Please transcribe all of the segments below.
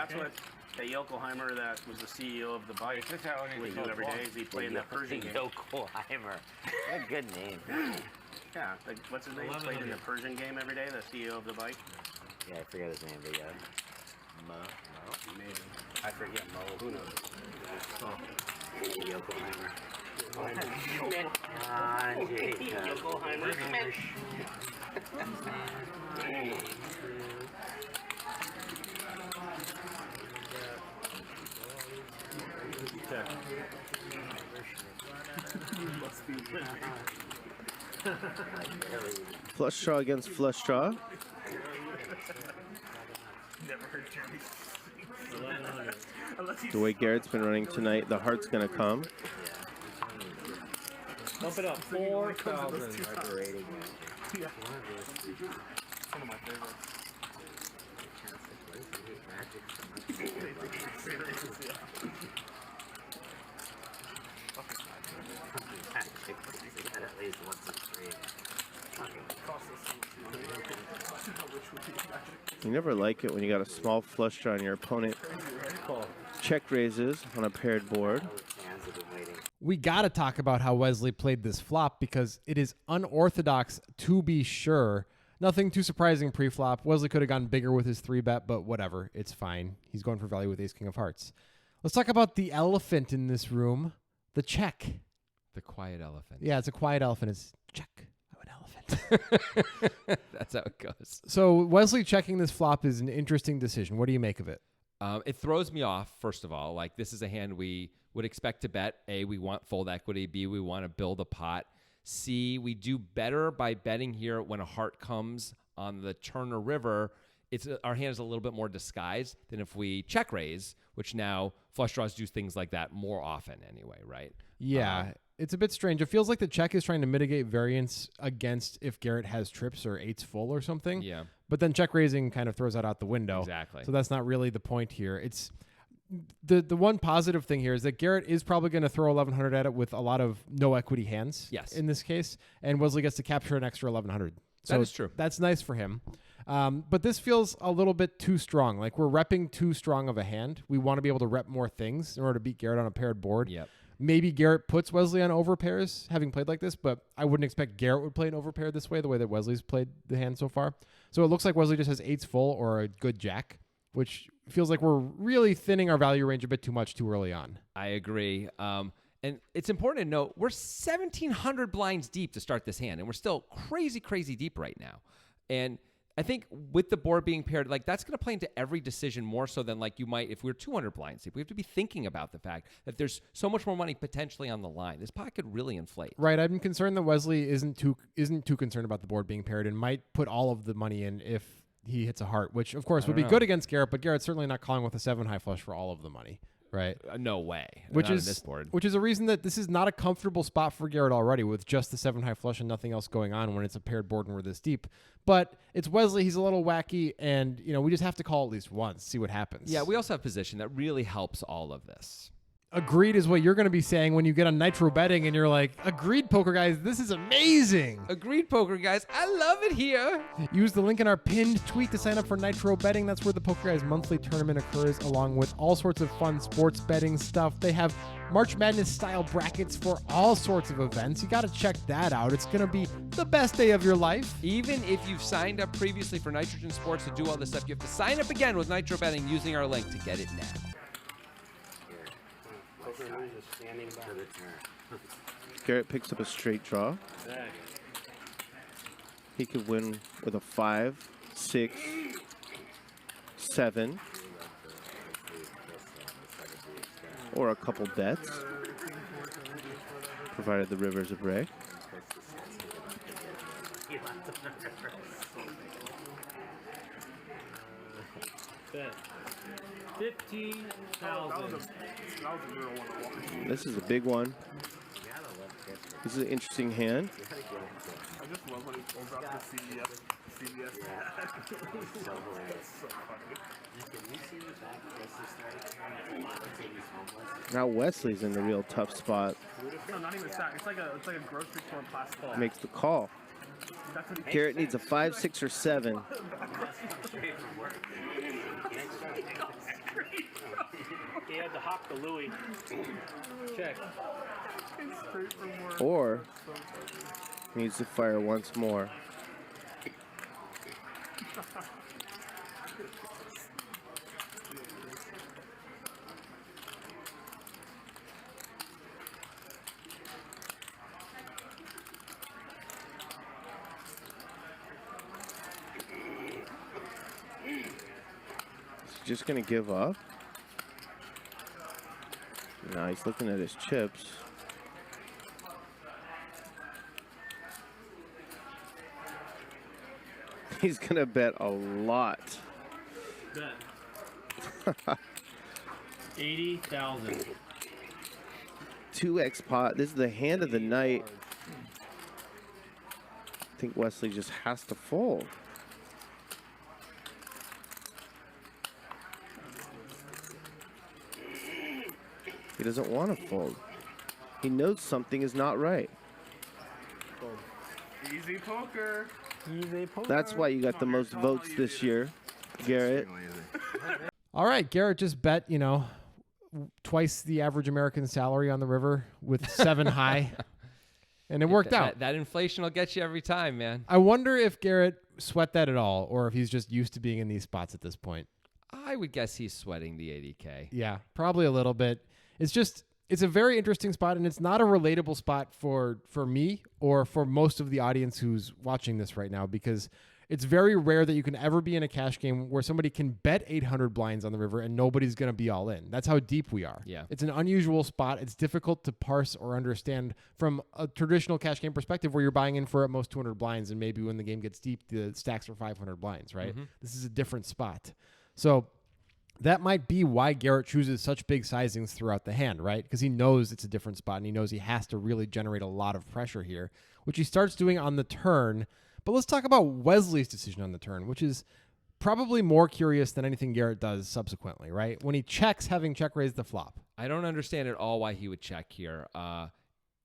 That's what the Yokoheimer that was the CEO of the bike would do every day. He played in the Persian game. Yokoheimer. What a good name. Yeah, like, what's his name? He played in the Persian game every day, the CEO of the bike. Yeah, I forget his name, but yeah. Mo? Maybe. I forget Mo. Who knows? Oh. Yokoheimer. Yokoheimer Schmidt. Flush draw against flush draw. The way Garrett's been running tonight, the heart's gonna come. Bump it up. 4,000. Yeah. One of my favorites. At least once a three. You never like it when you got a small flush draw and your opponent check raises on a paired board. We got to talk about how Wesley played this flop because it is unorthodox to be sure. Nothing too surprising pre-flop. Wesley could have gone bigger with his 3-bet, but whatever. It's fine. He's going for value with ace king of hearts. Let's talk about the elephant in this room, the check. The quiet elephant. Yeah, it's a quiet elephant. It's check. I'm an elephant. That's how it goes. So Wesley checking this flop is an interesting decision. What do you make of it? It throws me off, first of all. Like, this is a hand we would expect to bet. A, we want fold equity. B, we want to build a pot. C, we do better by betting here when a heart comes on the turn or river. Our hand is a little bit more disguised than if we check raise, which now flush draws do things like that more often anyway, right? Yeah, it's a bit strange. It feels like the check is trying to mitigate variance against if Garrett has trips or eights full or something. Yeah. But then check raising kind of throws that out the window. Exactly. So that's not really the point here. It's the one positive thing here is that Garrett is probably going to throw 1,100 at it with a lot of no equity hands. Yes. In this case, and Wesley gets to capture an extra 1,100. So that is true. That's nice for him. But this feels a little bit too strong. Like we're repping too strong of a hand. We want to be able to rep more things in order to beat Garrett on a paired board. Yep. Maybe Garrett puts Wesley on overpairs, having played like this, but I wouldn't expect Garrett would play an overpair this way, the way that Wesley's played the hand so far. So it looks like Wesley just has eights full or a good jack, which feels like we're really thinning our value range a bit too much too early on. I agree. And it's important to note, we're 1,700 blinds deep to start this hand, and we're still crazy, crazy deep right now. And I think with the board being paired, like that's going to play into every decision more so than like you might if we were 200 blinds deep. We have to be thinking about the fact that there's so much more money potentially on the line. This pot could really inflate. Right. I'm concerned that Wesley isn't too concerned about the board being paired and might put all of the money in if he hits a heart, which of course would be good against Garrett, but Garrett's certainly not calling with a 7 high flush for all of the money. Right. No way. Which not is on this board. Which is a reason that this is not a comfortable spot for Garrett already with just the 7 high flush and nothing else going on when it's a paired board and we're this deep. But it's Wesley. He's a little wacky, and we just have to call at least once, see what happens. Yeah, we also have position that really helps all of this. Agreed is what you're going to be saying when you get on Nitro Betting and you're like, agreed, poker guys, this is amazing. Agreed, poker guys. I love it here. Use the link in our pinned tweet to sign up for Nitro Betting. That's where the Poker Guys monthly tournament occurs, along with all sorts of fun sports betting stuff. They have March Madness style brackets for all sorts of events. You got to check that out. It's going to be the best day of your life. Even if you've signed up previously for Nitrogen Sports to do all this stuff, you have to sign up again with Nitro Betting using our link to get it now. Garrett picks up a straight draw. He could win with a 5, 6, 7, or a couple bets, provided the river's a break. Bet. 15,000. This is a big one. This is an interesting hand. I just love when he pulls out the CBS. Now Wesley's in the real tough spot. No, not even stack. It's like a grocery store plastic call. Makes the call. Garrett needs a 5, 6, or 7. He had to hop the Louis. Check. Or needs to fire once more. Is he just gonna give up? No, he's looking at his chips. He's gonna bet a lot. Bet. 80,000. 2x pot. This is the hand of the night. I think Wesley just has to fold. He doesn't want to fold. He knows something is not right. Easy poker. Easy poker. That's why you got the most votes this year, Garrett. All right, Garrett just bet, you know, twice the average American salary on the river with 7 high. And it worked out. That inflation will get you every time, man. I wonder if Garrett sweat that at all, or if he's just used to being in these spots at this point. I would guess he's sweating the 80K. Yeah, probably a little bit. It's a very interesting spot, and it's not a relatable spot for me or for most of the audience who's watching this right now, because it's very rare that you can ever be in a cash game where somebody can bet 800 blinds on the river and nobody's going to be all in. That's how deep we are. Yeah. It's an unusual spot. It's difficult to parse or understand from a traditional cash game perspective where you're buying in for at most 200 blinds, and maybe when the game gets deep, the stacks are 500 blinds, right? Mm-hmm. This is a different spot. So that might be why Garrett chooses such big sizings throughout the hand, right? Because he knows it's a different spot, and he knows he has to really generate a lot of pressure here, which he starts doing on the turn. But let's talk about Wesley's decision on the turn, which is probably more curious than anything Garrett does subsequently, right? When he checks, having check raised the flop. I don't understand at all why he would check here.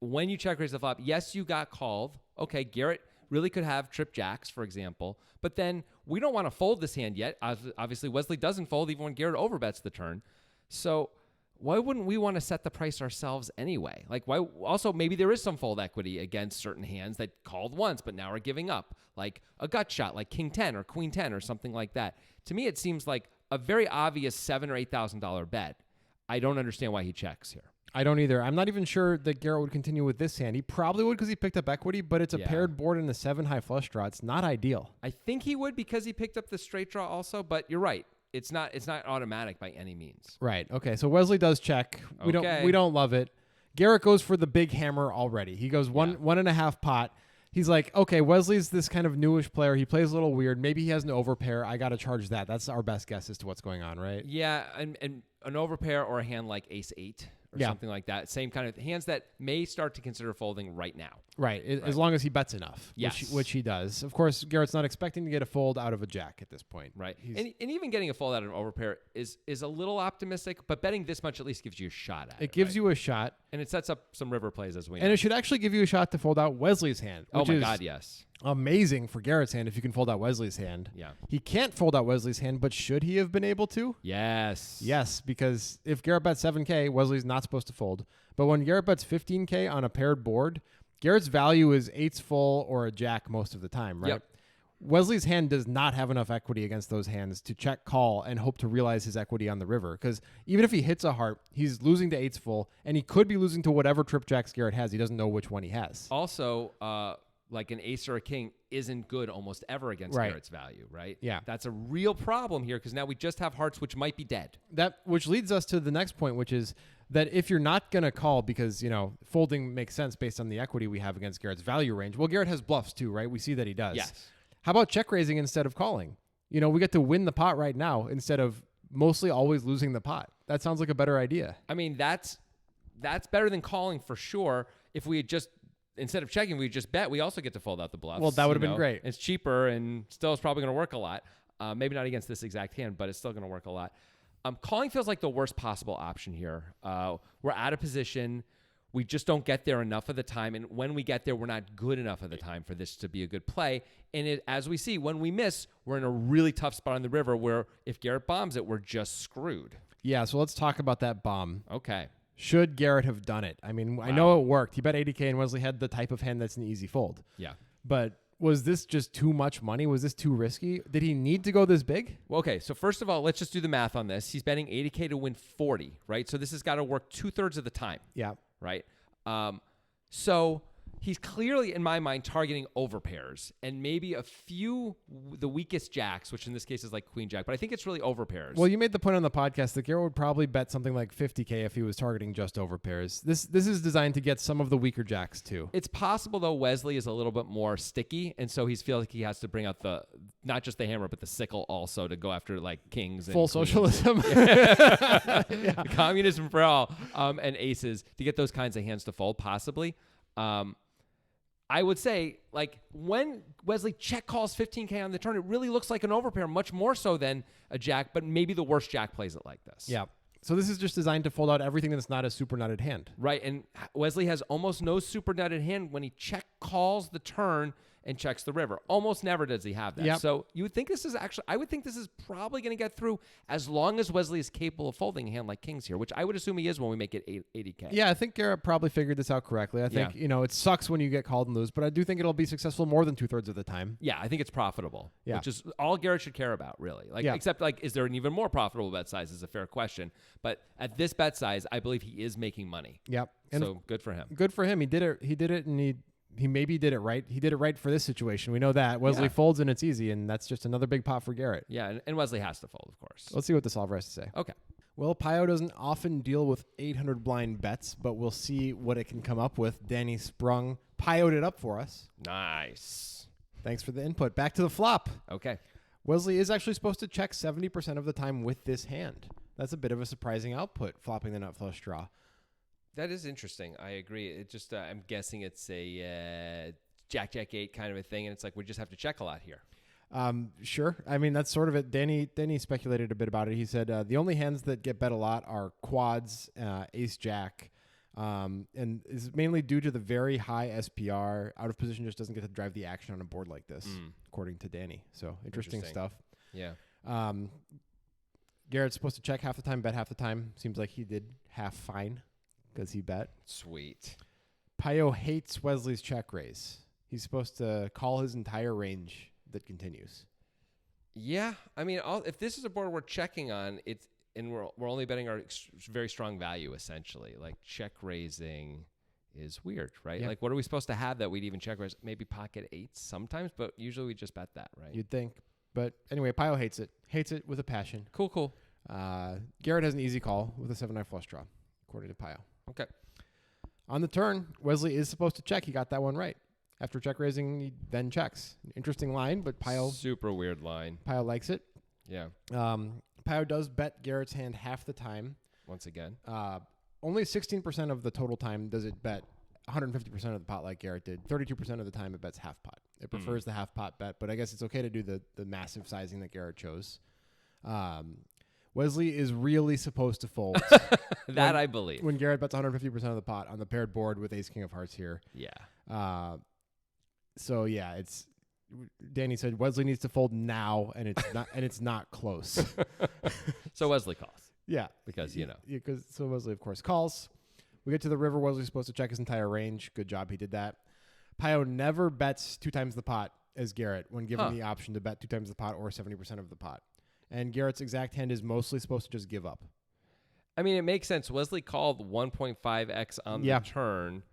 When you check raise the flop, yes, you got called. Okay, Garrett really could have trip jacks, for example. But then we don't want to fold this hand yet. Obviously, Wesley doesn't fold even when Garrett overbets the turn. So why wouldn't we want to set the price ourselves anyway? Like, why? Also, maybe there is some fold equity against certain hands that called once but now are giving up, like a gut shot, like King 10 or Queen 10 or something like that. To me, it seems like a very obvious $7,000 or $8,000 bet. I don't understand why he checks here. I don't either. I'm not even sure that Garrett would continue with this hand. He probably would because he picked up equity, but it's a paired board and a 7 high flush draw. It's not ideal. I think he would because he picked up the straight draw also, but you're right. It's not automatic by any means. Right. Okay. So Wesley does check. We don't love it. Garrett goes for the big hammer already. He goes one and a half pot. He's like, okay, Wesley's this kind of newish player. He plays a little weird. Maybe he has an overpair. I got to charge that. That's our best guess as to what's going on, right? Yeah, and an overpair or a hand like ace 8 or something like that. Same kind of hands that may start to consider folding right now. Right, as long as he bets enough, yes. which he does. Of course, Garrett's not expecting to get a fold out of a jack at this point. Right, and even getting a fold out of an overpair is a little optimistic, but betting this much at least gives you a shot at it. It gives you a shot. And it sets up some river plays as we know. And it should actually give you a shot to fold out Wesley's hand. Which oh my God, yes. Amazing for Garrett's hand if you can fold out Wesley's hand. Yeah. He can't fold out Wesley's hand, but should he have been able to? Yes. Yes, because if Garrett bets 7K, Wesley's not supposed to fold. But when Garrett bets 15K on a paired board, Garrett's value is 8s full or a jack most of the time, right? Yep. Wesley's hand does not have enough equity against those hands to check call and hope to realize his equity on the river. Because even if he hits a heart, he's losing to 8s full, and he could be losing to whatever trip jacks Garrett has. He doesn't know which one he has. Also, like an ace or a king isn't good almost ever against Garrett's value, right? Yeah. That's a real problem here because now we just have hearts which might be dead. Which leads us to the next point, which is that if you're not going to call because, folding makes sense based on the equity we have against Garrett's value range. Well, Garrett has bluffs too, right? We see that he does. Yes. How about check raising instead of calling? We get to win the pot right now instead of mostly always losing the pot. That sounds like a better idea. I mean, that's better than calling for sure. If we had just, instead of checking, we just bet, we also get to fold out the bluffs. Well, that would have been great. It's cheaper and still is probably going to work a lot. Maybe not against this exact hand, but it's still going to work a lot. Calling feels like the worst possible option here. We're out of position. We just don't get there enough of the time. And when we get there, we're not good enough of the time for this to be a good play. And as we see, when we miss, we're in a really tough spot on the river where if Garrett bombs it, we're just screwed. Yeah, so let's talk about that bomb. Okay. Should Garrett have done it? I mean, I know it worked. He bet 80K and Wesley had the type of hand that's an easy fold. Yeah. But was this just too much money? Was this too risky? Did he need to go this big? Well, okay, so first of all, let's just do the math on this. He's betting 80K to win 40, right? So this has got to work 2/3 of the time. Yeah. Right? So he's clearly, in my mind, targeting overpairs and maybe a few, the weakest jacks, which in this case is like queen jack, but I think it's really overpairs. Well, you made the point on the podcast that Garrett would probably bet something like 50K if he was targeting just overpairs. This is designed to get some of the weaker jacks too. It's possible, though, Wesley is a little bit more sticky, and so he feels like he has to bring out not just the hammer, but the sickle also to go after like kings and full queens. socialism. Communism for all, and aces to get those kinds of hands to fold, possibly. I would say, like, when Wesley check calls 15K on the turn, it really looks like an overpair, much more so than a jack, but maybe the worst jack plays it like this. Yeah. So this is just designed to fold out everything that's not a super nutted hand. Right, and Wesley has almost no super nutted hand when he check calls the turn and checks the river. Almost never does he have that. Yep. So you would think this is actually, I would think this is probably going to get through as long as Wesley is capable of folding a hand like kings here, which I would assume he is when we make it 80K. Yeah, I think Garrett probably figured this out correctly. I think, it sucks when you get called and lose, but I do think it'll be successful more than 2/3 of the time. Yeah, I think it's profitable, Yeah. which is all Garrett should care about, really. Except, is there an even more profitable bet size is a fair question. But at this bet size, I believe he is making money. Yep. And So good for him. good for him. He did it, and he maybe did it right. He did it right for this situation. We know that. Wesley folds, and it's easy, and that's just another big pot for Garrett. Yeah, and Wesley has to fold, of course. Let's see what the solver has to say. Okay. Well, Pio doesn't often deal with 800 blind bets, but we'll see what it can come up with. Danny Sprung Pio'd it up for us. Nice. Thanks for the input. Back to the flop. Okay. Wesley is actually supposed to check 70% of the time with this hand. That's a bit of a surprising output, flopping the nut flush draw. That is interesting. I agree. It just, I'm guessing it's a Jack 8 kind of a thing, and it's like we just have to check a lot here. Sure. I mean, that's sort of it. Danny speculated a bit about it. He said the only hands that get bet a lot are quads, ace jack, and is mainly due to the very high SPR. Out of position just doesn't get to drive the action on a board like this, according to Danny. So interesting stuff. Yeah. Garrett's supposed to check half the time, bet half the time. Seems like he did half fine because he bet. Sweet. Pio hates Wesley's check raise. He's supposed to call his entire range that continues. Yeah, I mean, if this is a board we're checking on, and we're only betting our very strong value essentially. Like check raising is weird, right? Yeah. Like, what are we supposed to have that we'd even check raise? Maybe pocket eights sometimes, but usually we just bet that, right? You'd think, but anyway, Pio hates it with a passion. Cool. Garrett has an easy call with a 7-9 flush draw, according to Pio. Okay. On the turn, Wesley is supposed to check. He got that one right. After check raising, he then checks. Interesting line, but Pio Super weird line. Pio likes it. Yeah. Pio does bet Garrett's hand half the time. Once again. Only 16% of the total time does it bet 150% of the pot like Garrett did. 32% of the time it bets half pot. It prefers the half pot bet, but I guess it's okay to do the massive sizing that Garrett chose. Wesley is really supposed to fold. That I believe. When Garrett bets 150% of the pot on the paired board with ace king of hearts here. Yeah. So yeah, it's Danny said Wesley needs to fold now, and it's not close. So Wesley calls. Yeah, Because so Wesley of course calls. We get to the river. Wesley's supposed to check his entire range. Good job, he did that. Pio never bets 2 times the pot as Garrett when given the option to bet 2 times the pot or 70% of the pot. And Garrett's exact hand is mostly supposed to just give up. I mean, it makes sense. Wesley called 1.5x on the turn.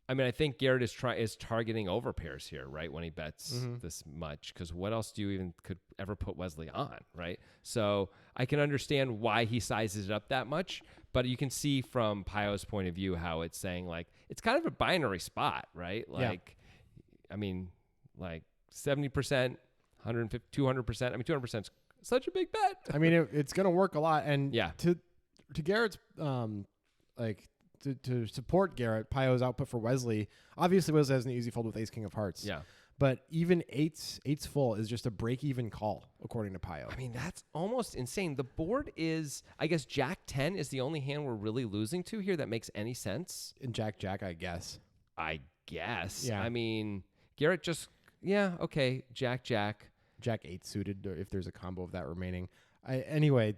I mean, I think Garrett is targeting overpairs here, right? When he bets this much, because what else do you even could ever put Wesley on, right? So I can understand why he sizes it up that much, but you can see from Pio's point of view how it's saying like it's kind of a binary spot, right? Like, I mean, like 70%, 150, 200%. I mean, 200% is such a big bet. I mean, it's going to work a lot, and to Garrett's to support Garrett, Pio's output for Wesley. Obviously, Wesley has an easy fold with ace king of hearts. Yeah. But even eights full is just a break-even call, according to Pio. I mean, that's almost insane. The board is, I guess, Jack 10 is the only hand we're really losing to here that makes any sense. And Jack, I guess. I guess. Yeah. I mean, Garrett just, okay, Jack. Jack 8 suited, or if there's a combo of that remaining. Anyway,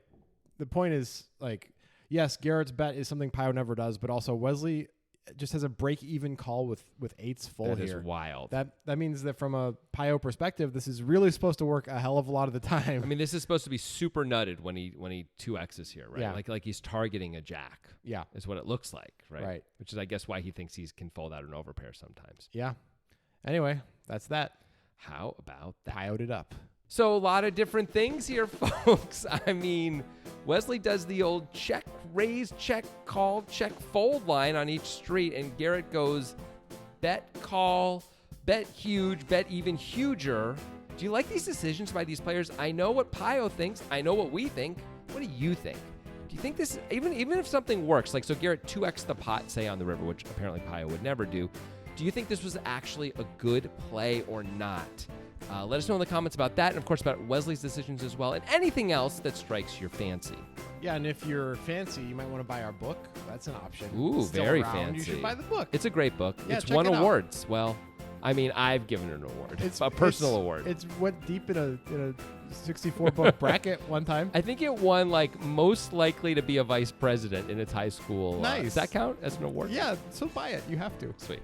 the point is, like, yes, Garrett's bet is something Pio never does, but also Wesley just has a break-even call with eights full here. That is wild. That means that from a Pio perspective, this is really supposed to work a hell of a lot of the time. I mean, this is supposed to be super nutted when he 2X's here, right? Yeah. Like he's targeting a jack. Yeah. Is what it looks like, right? Right. Which is, I guess, why he thinks he can fold out an overpair sometimes. Yeah. Anyway, that's that. How about that? Pio'd it up. So a lot of different things here, folks. I mean, Wesley does the old check, raise, check, call, check, fold line on each street, and Garrett goes bet, call, bet huge, bet even huger. Do you like these decisions by these players? I know what Pio thinks. I know what we think. What do you think? Do you think this, even if something works, like so Garrett 2x the pot, say on the river, which apparently Pio would never do you think this was actually a good play or not? Let us know in the comments about that, and of course about Wesley's decisions as well, and anything else that strikes your fancy. Yeah, and if you're fancy, you might want to buy our book. That's an option. Ooh, It's still very around. fancy. You should buy the book. It's a great book. Yeah, it's check won it out. awards. Well, I mean, I've given it an award. It's a personal award. It's went deep in a 64 book bracket one time. I think it won like most likely to be a vice president in its high school. Nice. Does that count as an award? Yeah, so buy it. You have to. Sweet.